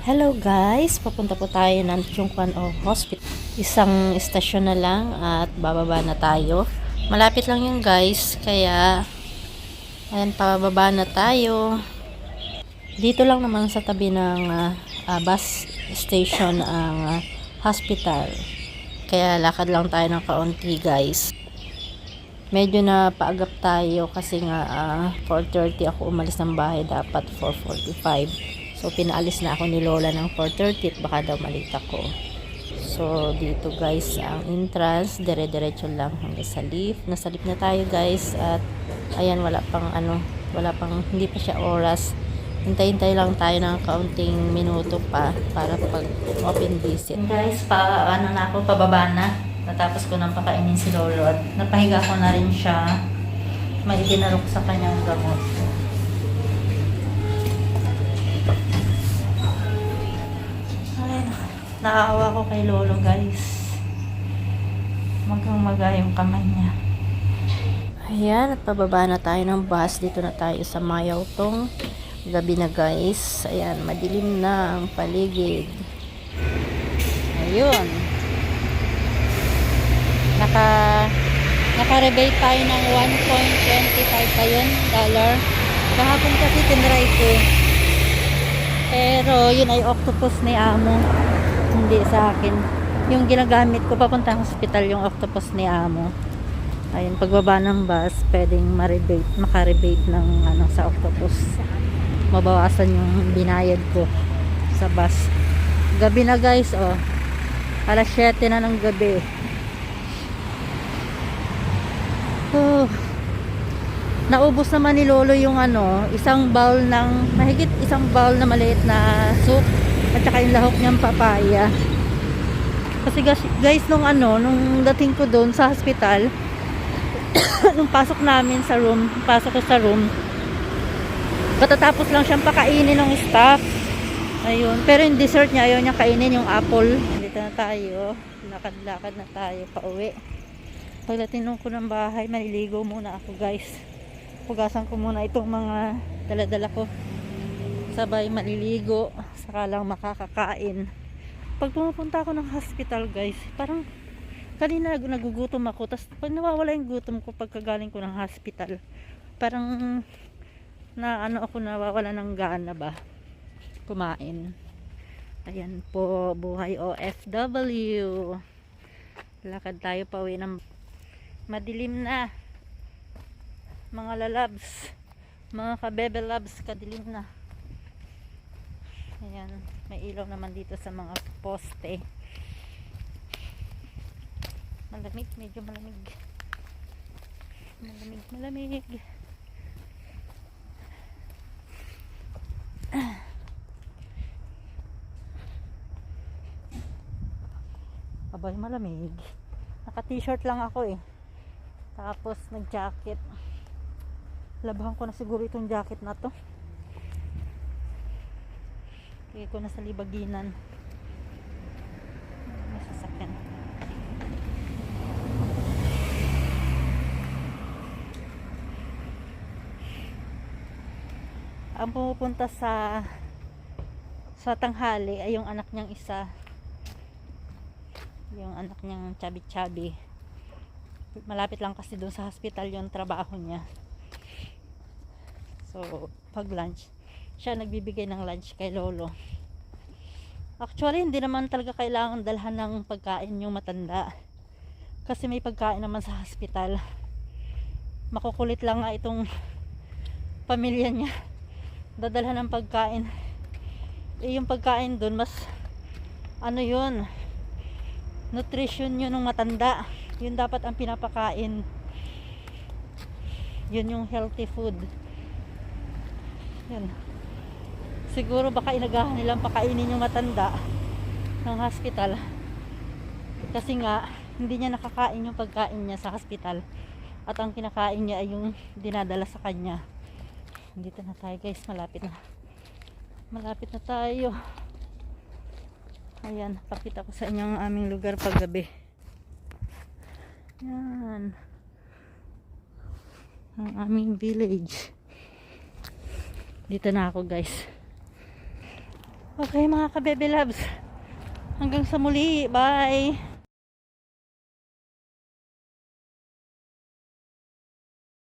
Hello guys, papunta po tayo ng Chungkwan o Hospital. Isang istasyon na lang at bababa na tayo. Malapit lang yun guys, kaya ayan, pababa na tayo. Dito lang naman sa tabi ng bus station ang hospital. Kaya lakad lang tayo ng kaunti guys. Medyo na paagap tayo kasi nga 4:30 ako umalis ng bahay, dapat 4:45. So pinaalis na ako ni Lola ng 4:30 at baka daw malita ko. So dito guys ang entrance, dire-diretso lang hanggang sa lift. Nasa lift na tayo guys at ayan, wala pang hindi pa siya oras. Hintay-hintay lang tayo ng kaunting minuto pa para pag open visit. Guys, pababa na. Natapos ko nang pakainin si Lolo at napahiga ko na rin siya. May dinarok sa kanyang gamot. Ay, naawa ko kay Lolo guys. Magang-maga yung kamay niya. Ayan, at pababa na tayo ng bus. Dito na tayo sa Mayawtong. Gabi na guys. Ayan, madilim na ang paligid. Ayun. Naka-rebate tayo ng 1.25 pa yun, dollar. Kahapon kasi tinry ko. Pero yun ay octopus ni Amo. Hindi sa akin. Yung ginagamit ko papuntang hospital, yung octopus ni Amo. Ayun, pagbaba ng bus, pwedeng maka-rebate ng sa octopus. Mabawasan yung binayad ko sa bus. Gabi na guys, oh. Alas 7 na ng gabi. Naubos naman ni Lolo yung mahigit isang bowl na maliit na soup at saka yung lahok niyang papaya. Kasi guys, nung dating ko doon sa hospital, nung pasok ko sa room, katatapos lang siyang pakainin ng staff. Ayun, pero yung dessert niya, ayaw niya kainin yung apple. Dito na tayo, lakad-lakad na tayo pauwi. Pagdating ko ng bahay, maliligo muna ako guys. Pugasan ko muna itong mga dala-dala ko. Sabay maliligo, saka lang makakakain. Pag pumupunta ako ng hospital guys, parang kanina nagugutom ako. Tapos pag nawawala yung gutom ko pagkagaling ko ng hospital, parang nawawala ng gana ba kumain. Ayan po, buhay OFW. Lakad tayo pauwi ng madilim na, mga lalabs, mga kabebe labs, kadilim na. Ayan, may ilaw naman dito sa mga poste. Malamig, medyo malamig. Malamig. Abay, malamig. Naka-t-shirt lang ako eh. Tapos nag-jacket. Labahan ko na siguro itong jacket na to. Kaya ko na sa libaginan. May sasakyan. Ang pumupunta sa tanghali ay yung anak niyang isa. Yung anak niyang chubby. Malapit lang kasi doon sa hospital yung trabaho niya. So, pag lunch, siya nagbibigay ng lunch kay Lolo. Actually, hindi naman talaga kailangan dalhan ng pagkain yung matanda. Kasi may pagkain naman sa hospital. Makukulit lang nga itong pamilya niya. Dadalhan ng pagkain. Yung pagkain doon, mas nutrition yun ng matanda. Yun dapat ang pinapakain. Yun yung healthy food. Yun. Siguro baka inagahan nilang pakainin yung matanda ng hospital. Kasi nga, hindi niya nakakain yung pagkain niya sa hospital. At ang kinakain niya ay yung dinadala sa kanya. Dito na tayo guys, malapit na tayo. Ayan, pakita ko sa inyo ang aming lugar paggabi. Yan ang aming village. Dito na ako guys. Okay mga kabebe loves. Hanggang sa muli. Bye!